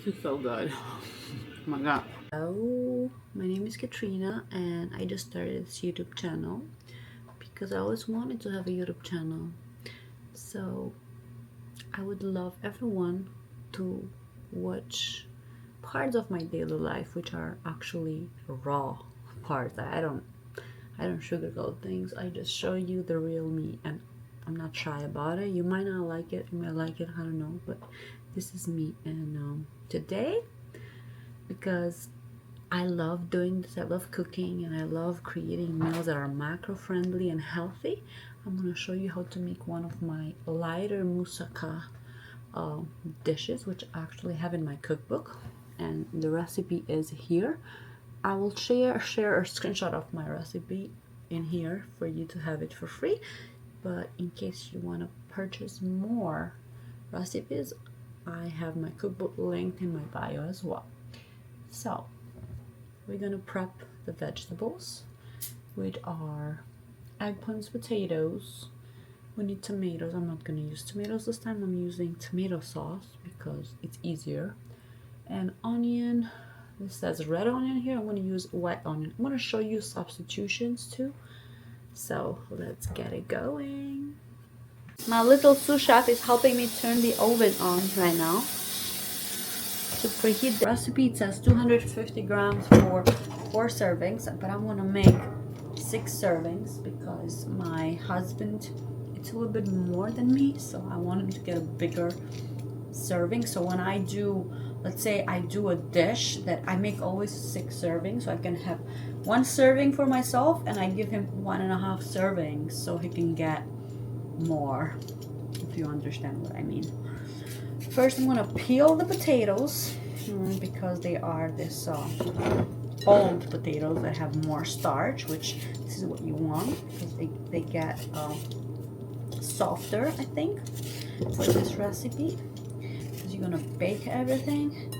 It's so good. Oh my god. Hello, my name is Katrina and I just started this YouTube channel because I always wanted to have a YouTube channel. So I would love everyone to watch parts of my daily life which are actually raw parts. I don't sugarcoat things. I just show you the real me and I'm not shy about it. You might not like it, you might like it, I don't know, but this is me. And today, because I love doing this, I love cooking and I love creating meals that are macro friendly and healthy, I'm going to show you how to make one of my lighter mousaka dishes, which I actually have in my cookbook, and the recipe is here. I will share a screenshot of my recipe in here for you to have it for free, but in case you want to purchase more recipes, I have my cookbook linked in my bio as well. So we're gonna prep the vegetables, which are eggplants, potatoes. We need tomatoes. I'm not gonna use tomatoes this time. I'm using tomato sauce because it's easier. And onion. This says red onion here. I'm gonna use white onion. I'm gonna show you substitutions too. So let's get it going. My little sous chef is helping me turn the oven on right now to preheat the recipe. It says 250 grams for 4 servings, but I'm gonna make 6 servings because my husband, it's a little bit more than me, so I want him to get a bigger serving. So when I do, let's say I do a dish that I make always 6 servings, so I can have 1 serving for myself and I give him 1.5 servings so he can get more, if you understand what I mean. First, I'm gonna peel the potatoes because they are this old potatoes that have more starch, which this is what you want because they get softer, I think, for this recipe, because you're gonna bake everything.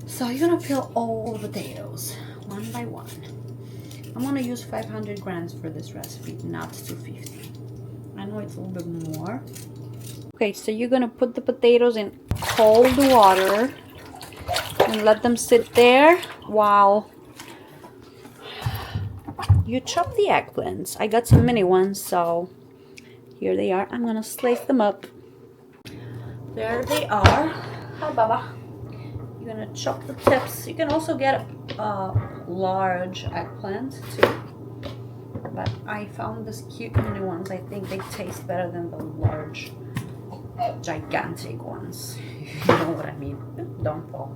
So you're gonna peel all the potatoes one by one. I'm gonna use 500 grams for this recipe, not 250. I know it's a little bit more. Okay, so you're gonna put the potatoes in cold water and let them sit there while you chop the eggplants. I got some mini ones, so here they are. I'm gonna slice them up. There they are. Hi, Baba. You're gonna chop the tips. You can also get large eggplant too, but I found this cute mini ones. I think they taste better than the large, gigantic ones. You know what I mean? Don't fall.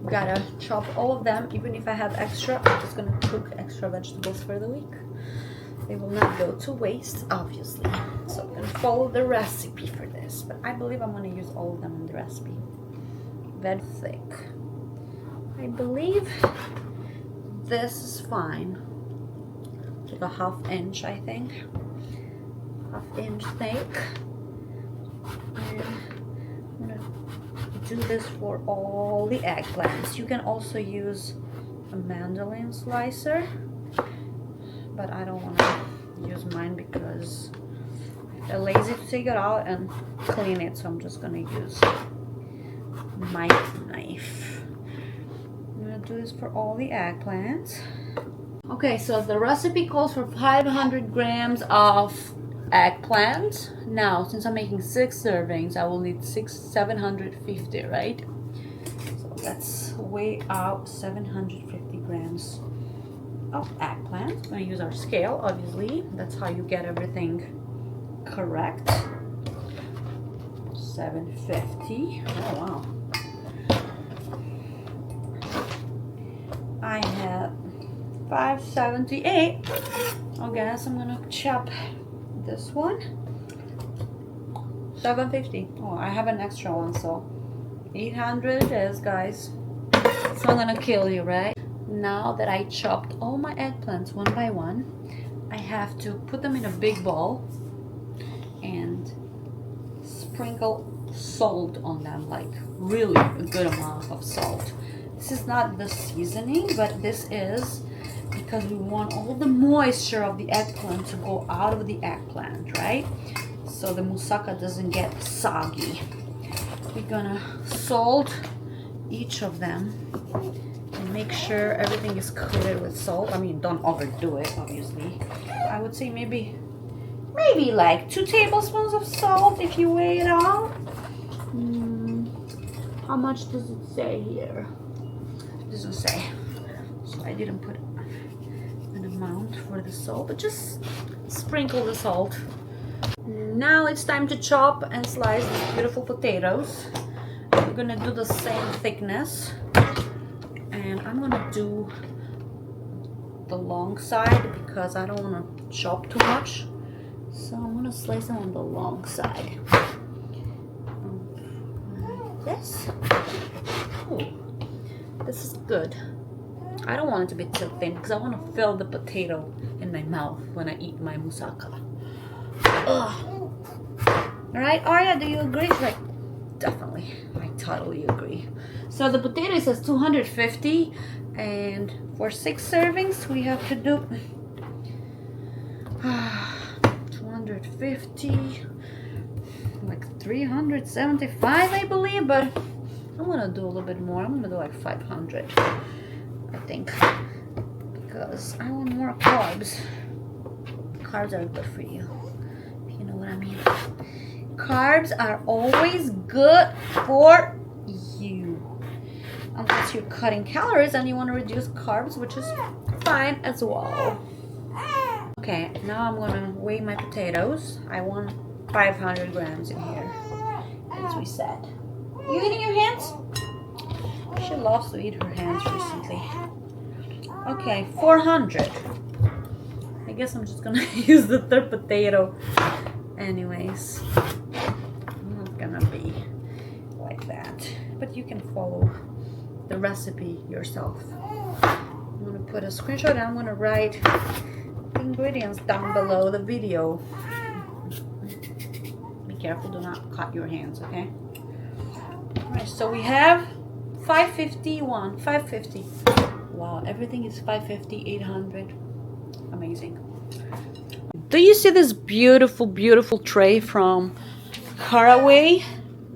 Gotta chop all of them. Even if I have extra, I'm just gonna cook extra vegetables for the week. They will not go to waste, obviously. So I'm gonna follow the recipe for this, but I believe I'm gonna use all of them in the recipe. Very thick. I believe this is fine. Like a 1/2 inch, I think. 1/2 inch thick. And I'm gonna do this for all the eggplants. You can also use a mandolin slicer, but I don't want to use mine because I'm lazy to take it out and clean it, so I'm just gonna use my knife. I'm gonna do this for all the eggplants. Okay, so the recipe calls for 500 grams of eggplant. Now, since I'm making 6 servings, I will need 750, right? So let's weigh out 750 grams of eggplant. We're gonna use our scale, obviously. That's how you get everything correct. 750. Oh wow. I have 578. I guess I'm gonna chop this one. 750. Oh, I have an extra one, so 800 it is, guys. So I'm gonna kill you, right? Now that I chopped all my eggplants one by one, I have to put them in a big bowl and sprinkle salt on them, like really a good amount of salt. This is not the seasoning, but this is because we want all the moisture of the eggplant to go out of the eggplant, right? so the moussaka doesn't get soggy. We're gonna salt each of them and make sure everything is coated with salt. I mean, don't overdo it, obviously. I would say maybe like 2 tablespoons of salt if you weigh it out. How much does it say here? It doesn't say, so I didn't put an amount for the salt, but just sprinkle the salt. Now it's time to chop and slice these beautiful potatoes. We're gonna do the same thickness, and I'm gonna do the long side because I don't want to chop too much, so I'm gonna slice them on the long side. This. Ooh, this is good. I don't want it to be too thin because I want to fill the potato in my mouth when I eat my moussaka. Ugh. Alright, Arya, do you agree? She's like, definitely. I totally agree. So the potato says 250, and for 6 servings we have to do 250, like 375, I believe, but I'm gonna do a little bit more. I'm gonna do like 500, I think, because I want more carbs. Carbs are good for you, if you know what I mean. Carbs are always good for you, unless you're cutting calories and you want to reduce carbs, which is fine as well. Okay, now I'm gonna weigh my potatoes. I want 500 grams in here, as we said. You eating your hands? She loves to eat her hands recently. Okay, 400. I guess I'm just gonna use the 3rd potato anyways. I'm not gonna be like that, but you can follow the recipe yourself. I'm gonna put a screenshot and I'm gonna write the ingredients down below the video. Be careful, do not cut your hands, okay? Alright, so we have 551, 550. Wow, everything is 550, 800. Amazing. Do you see this beautiful, beautiful tray from Kcal?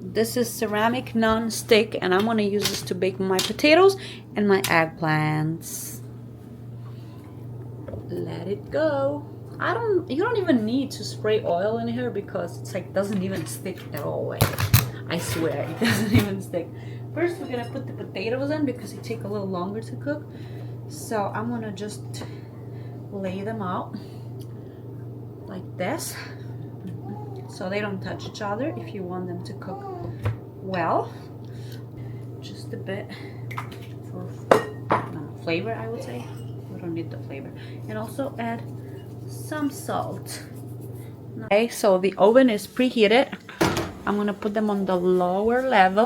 This is ceramic non-stick, and I'm gonna use this to bake my potatoes and my eggplants. Let it go. You don't even need to spray oil in here because it's like doesn't even stick at all. Like, I swear it doesn't even stick. First we're gonna put the potatoes in because they take a little longer to cook. So I'm gonna just lay them out like this so they don't touch each other if you want them to cook well. Just a bit for flavor, I would say. We don't need the flavor. And also add some salt. Okay, so the oven is preheated. I'm gonna put them on the lower level.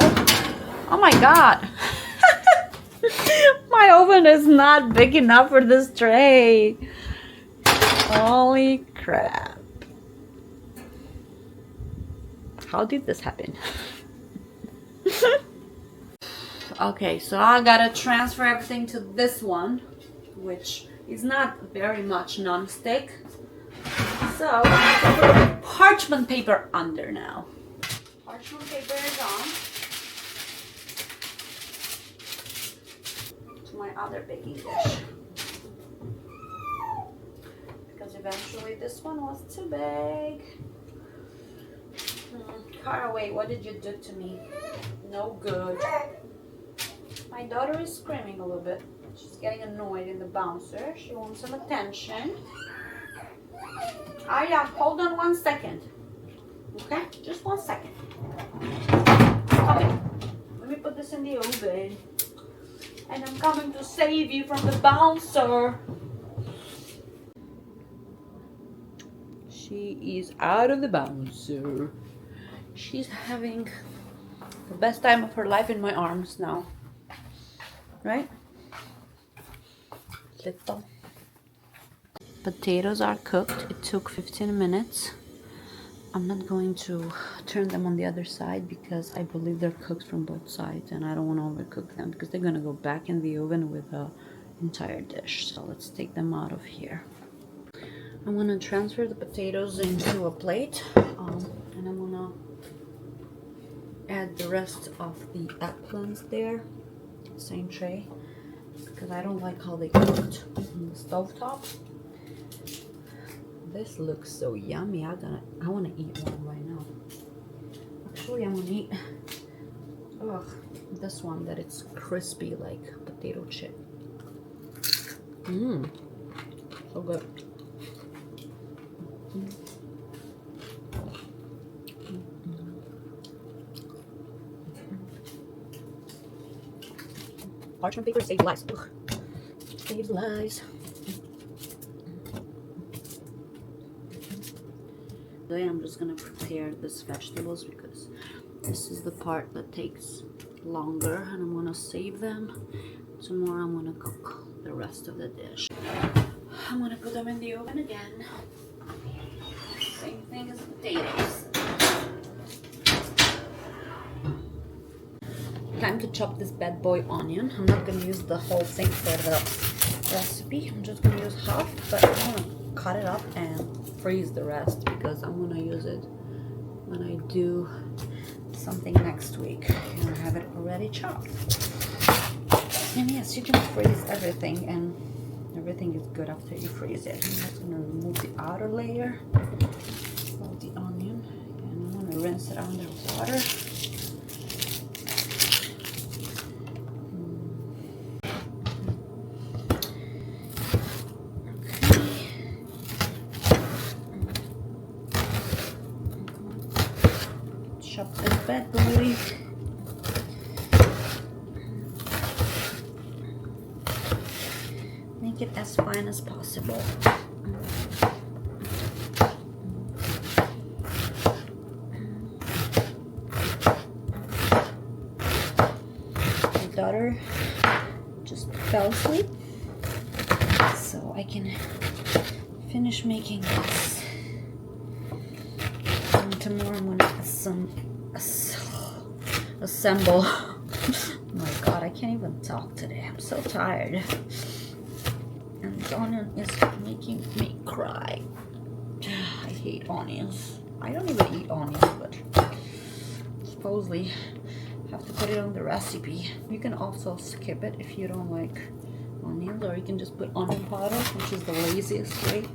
Oh my god. My oven is not big enough for this tray. Holy crap. How did this happen? Okay, so I gotta transfer everything to this one, which is not very much non-stick. So I'm gonna put parchment paper under now. Parchment paper is on. To my other baking dish. Because eventually this one was too big. Caraway, what did you do to me? No good. My daughter is screaming a little bit. She's getting annoyed in the bouncer. She wants some attention. Ah, yeah, hold on 1 second. Okay, just 1 second. Okay, let me put this in the oven. And I'm coming to save you from the bouncer. She is out of the bouncer. She's having the best time of her life in my arms now. Right? Little. Potatoes are cooked. It took 15 minutes. I'm not going to turn them on the other side because I believe they're cooked from both sides and I don't want to overcook them because they're going to go back in the oven with the entire dish. So let's take them out of here. I'm gonna transfer the potatoes into a plate, and I'm gonna add the rest of the eggplants there, same tray, because I don't like how they cooked on the stovetop. This looks so yummy. I want to eat one right now. Actually, I'm gonna eat this one that it's crispy like potato chip. So good. Parchment paper saves lives. Ugh. Saves lives. Today I'm just gonna prepare these vegetables because this is the part that takes longer, and I'm gonna save them. Tomorrow I'm gonna cook the rest of the dish. I'm gonna put them in the oven again. Same thing as potatoes. Time to chop this bad boy onion. I'm not gonna use the whole thing for the recipe. I'm just gonna use half, but I'm gonna cut it up and freeze the rest because I'm gonna use it when I do something next week and I have it already chopped. And yes, you can freeze everything, and everything is good after you freeze it. I'm just gonna remove the outer layer of the onion, and I'm gonna rinse it under water. Chop this bad boy. Make it as fine as possible. My daughter just fell asleep, so I can finish making this. And tomorrow I'm gonna assemble. Oh my god, I can't even talk today. I'm so tired. And this onion is making me cry. I hate onions. I don't even eat onions, but supposedly have to put it on the recipe. You can also skip it if you don't like onions, or you can just put onion powder, which is the laziest way.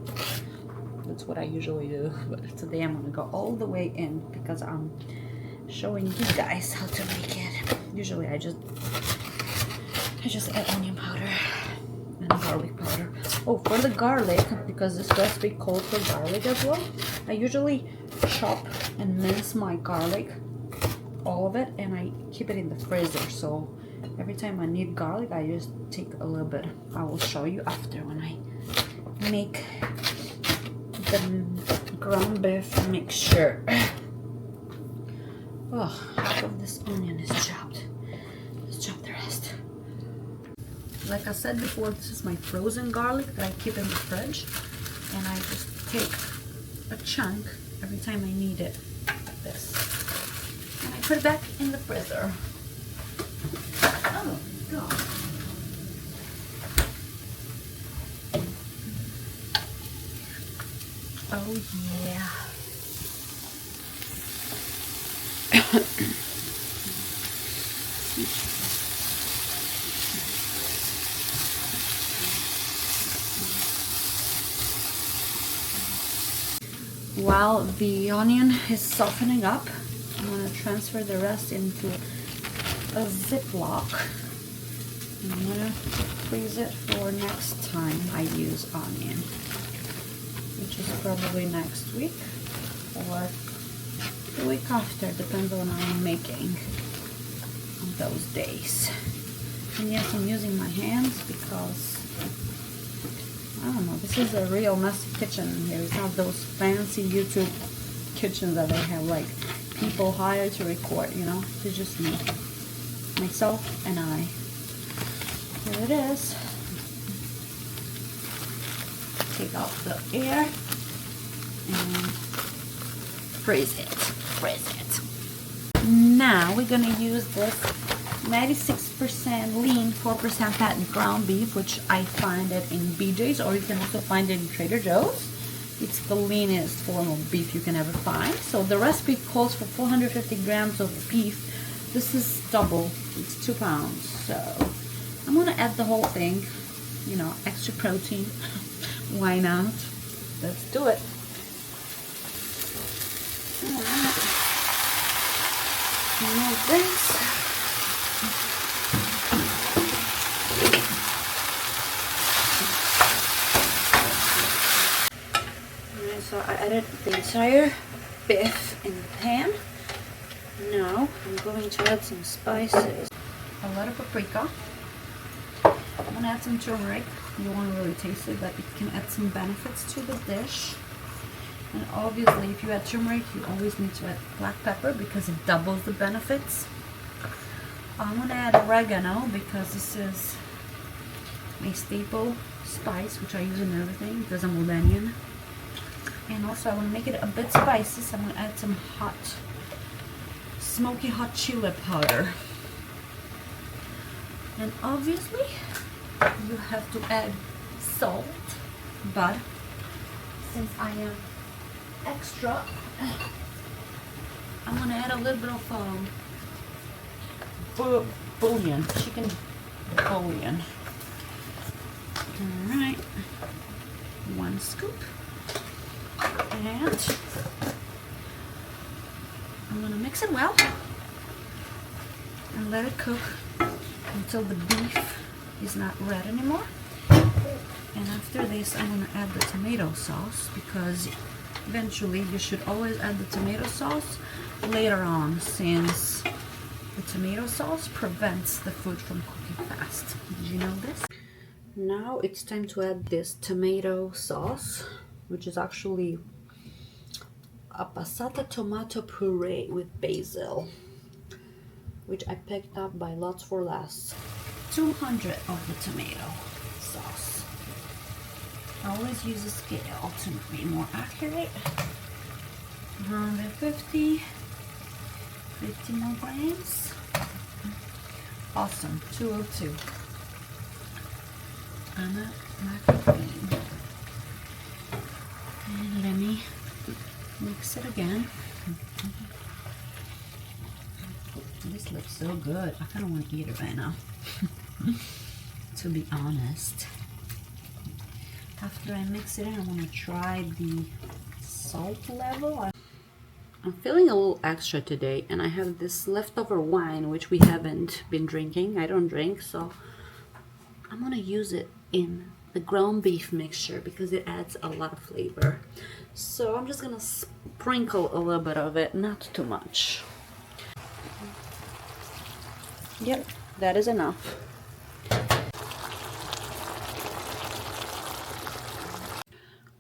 That's what I usually do, but today I'm gonna go all the way in because I'm showing you guys how to make it. Usually I just add onion powder and garlic powder. Oh, for the garlic, because this recipe calls for garlic as well, I usually chop and mince my garlic, all of it, and I keep it in the freezer. So every time I need garlic, I just take a little bit. I will show you after when I make the ground beef mixture. Oh, half of this onion is chopped. Let's chop the rest. Like I said before, this is my frozen garlic that I keep in the fridge, and I just take a chunk every time I need it, like this, and I put it back in the freezer. Oh god. Oh yeah. While the onion is softening up, I'm going to transfer the rest into a Ziploc. And I'm going to freeze it for next time I use onion, which is probably next week or the week after, depends on what I'm making on those days. And yes, I'm using my hands because I don't know, this is a real messy kitchen in here. It's not those fancy YouTube kitchens that they have like people hired to record, you know. It's just me, myself, and I. Here it is. Take out the air and freeze it. Now we're gonna use this 96% lean, 4% fat ground beef, which I find it in BJ's, or you can also find it in Trader Joe's. It's the leanest form of beef you can ever find. So the recipe calls for 450 grams of beef. This is double, it's 2 pounds. So I'm gonna add the whole thing, you know, extra protein. Why not? Let's do it. Remove this. Alright, so I added the entire beef in the pan. Now I'm going to add some spices. A lot of paprika. I'm gonna add some turmeric. You won't really taste it, but it can add some benefits to the dish. And obviously, if you add turmeric, you always need to add black pepper because it doubles the benefits. I'm gonna add oregano because this is my staple spice, which I use in everything because I'm Albanian. And also, I want to make it a bit spicy, so I'm gonna add some smoky hot chile powder. And obviously, you have to add salt, but since I am extra, I'm gonna add a little bit of bouillon, chicken bouillon. All right, 1 scoop, and I'm gonna mix it well and let it cook until the beef is not red anymore. And after this, I'm gonna add the tomato sauce because eventually you should always add the tomato sauce later on, since the tomato sauce prevents the food from cooking fast. Did you know this? Now it's time to add this tomato sauce, which is actually a passata tomato puree with basil, which I picked up by Lots for Less. 200 of the tomato sauce. I always use a scale to be more accurate. 150, 50 more grams. Awesome, 202. Anna macaroni. And let me mix it again. This looks so good. I kind of want to eat it right now. To be honest. After I mix it in, I want to try the salt level. I'm feeling a little extra today, and I have this leftover wine which we haven't been drinking. I don't drink, so I'm gonna use it in the ground beef mixture because it adds a lot of flavor. So I'm just gonna sprinkle a little bit of it, not too much. Yep, that is enough.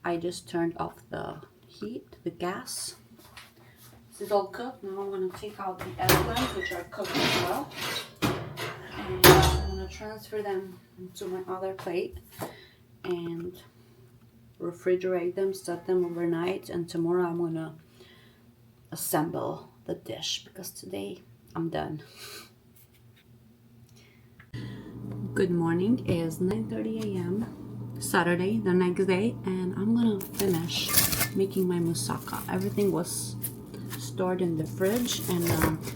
I just turned off the heat, the gas. This is all cooked. Now I'm going to take out the eggplants, which are cooked as well. And I'm going to transfer them to my other plate and refrigerate them, set them overnight. And tomorrow I'm going to assemble the dish because today I'm done. Good morning. It is 9:30 a.m. Saturday, the next day, and I'm gonna finish making my moussaka. Everything was stored in the fridge, and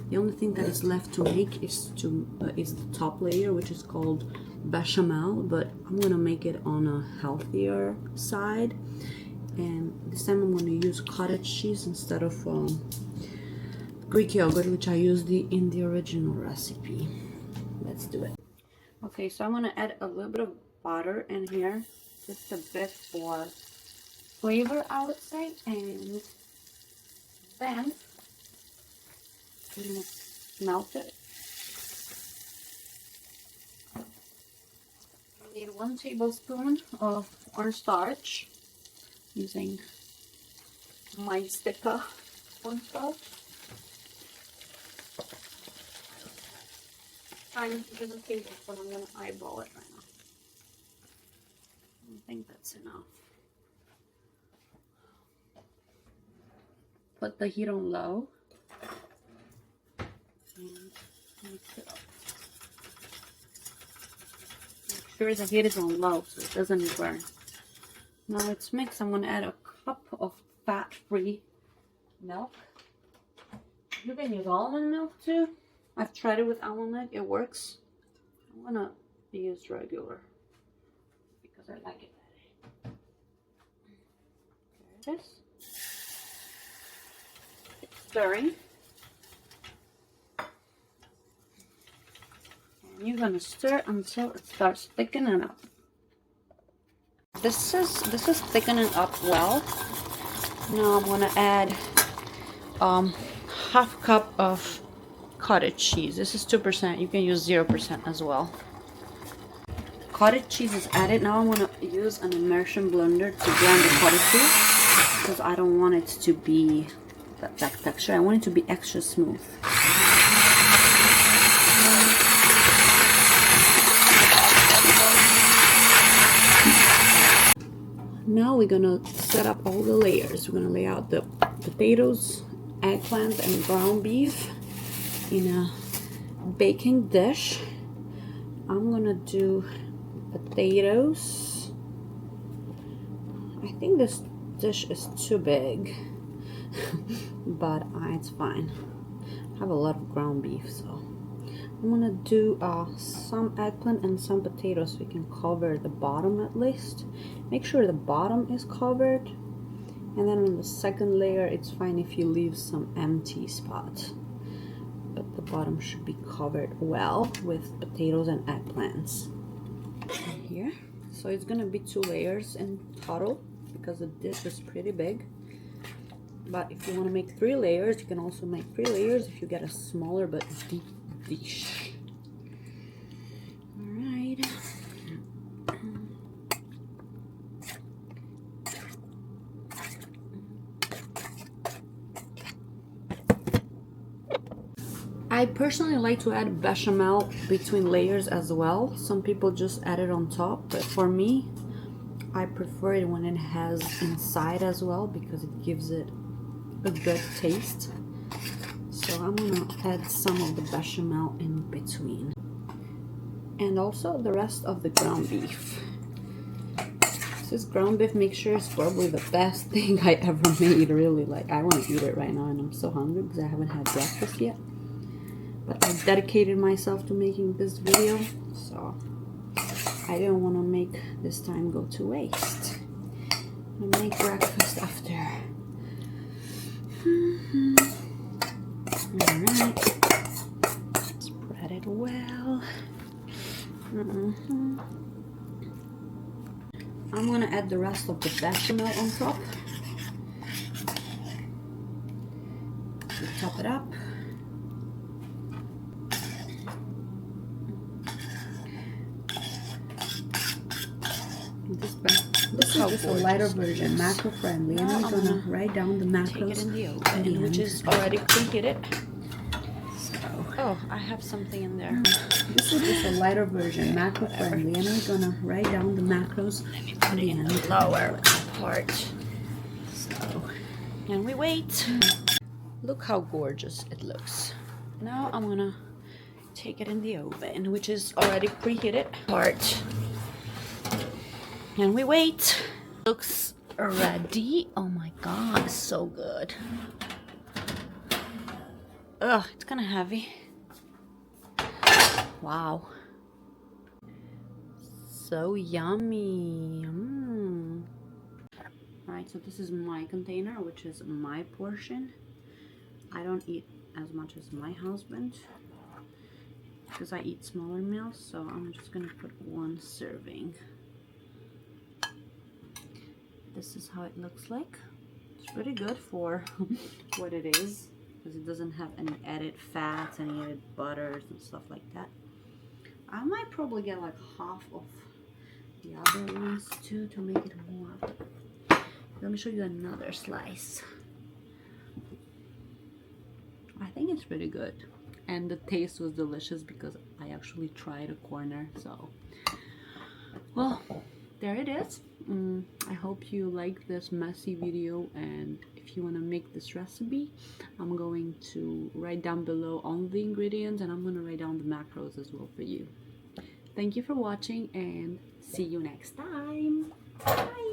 the only thing that is left to make is the top layer, which is called bechamel, but I'm gonna make it on a healthier side. And this time I'm gonna use cottage cheese instead of Greek yogurt, which I used in the original recipe. Let's do it. Okay, so I'm gonna add a little bit of butter in here, just a bit for flavor, I would say, and then I'm gonna melt it. I need 1 tablespoon of cornstarch, using my mozzarella cornstarch. Time to the tablespoon. I'm gonna eyeball it right now. I think that's enough. Put the heat on low and mix it up. Make sure the heat is on low so it doesn't burn. Now it's mixed. I'm going to add cup of fat-free milk. You can use almond milk too. I've tried it with almond milk, it works. I'm gonna use regular because I like it. There it is. It's stirring. And you're gonna stir until it starts thickening up. This is thickening up well. Now I'm gonna add half cup of cottage cheese. This is 2%. You can use 0% as well. Cottage cheese is added. Now I'm gonna use an immersion blender to blend the cottage cheese because I don't want it to be that texture. I want it to be extra smooth. Now we're gonna set up all the layers. We're gonna lay out the potatoes, eggplant, and ground beef in a baking dish. I'm gonna do potatoes. I think this dish is too big, but it's fine. I have a lot of ground beef, so I'm gonna do some eggplant and some potatoes so we can cover the bottom at least. Make sure the bottom is covered, and then on the second layer it's fine if you leave some empty spot, but the bottom should be covered well with potatoes and eggplants. And here, so it's gonna be 2 layers in total because the dish is pretty big. But if you want to make 3 layers, you can also make 3 layers if you get a smaller but deep dish. Alright. I personally like to add bechamel between layers as well. Some people just add it on top, but for me, I prefer it when it has inside as well because it gives it a good taste. So I'm gonna add some of the bechamel in between, and also the rest of the ground beef. This ground beef mixture is probably the best thing I ever made. Really, like, I want to eat it right now and I'm so hungry because I haven't had breakfast yet, but I dedicated myself to making this video, so I didn't want to make this time go to waste. I'll make breakfast after. Alright, spread it well. I'm gonna add the rest of the bechamel on top to top it up. This is just a lighter version, macro friendly, and I'm gonna write down the macros in the oven, which is already preheated. Oh, I have something in there. This is just a lighter version, macro friendly, and I'm gonna write down the macros. Let me put it in the lower part. So, and we wait. Look how gorgeous it looks. Now I'm gonna take it in the oven, which is already preheated part. And we wait. Looks ready. Oh my god, so good. Ugh, it's kind of heavy. Wow. So yummy. Alright, so this is my container, which is my portion. I don't eat as much as my husband because I eat smaller meals, so I'm just gonna put 1 serving. This is how it looks like. It's pretty good for what it is, because it doesn't have any added fats, any added butters and stuff like that. I might probably get like half of the other ones too to make it more. Let me show you another slice. I think it's pretty good, and the taste was delicious because I actually tried a corner. So, well, there it is. I hope you like this messy video, and if you want to make this recipe, I'm going to write down below all the ingredients, and I'm going to write down the macros as well for you. Thank you for watching, and see you next time. Bye.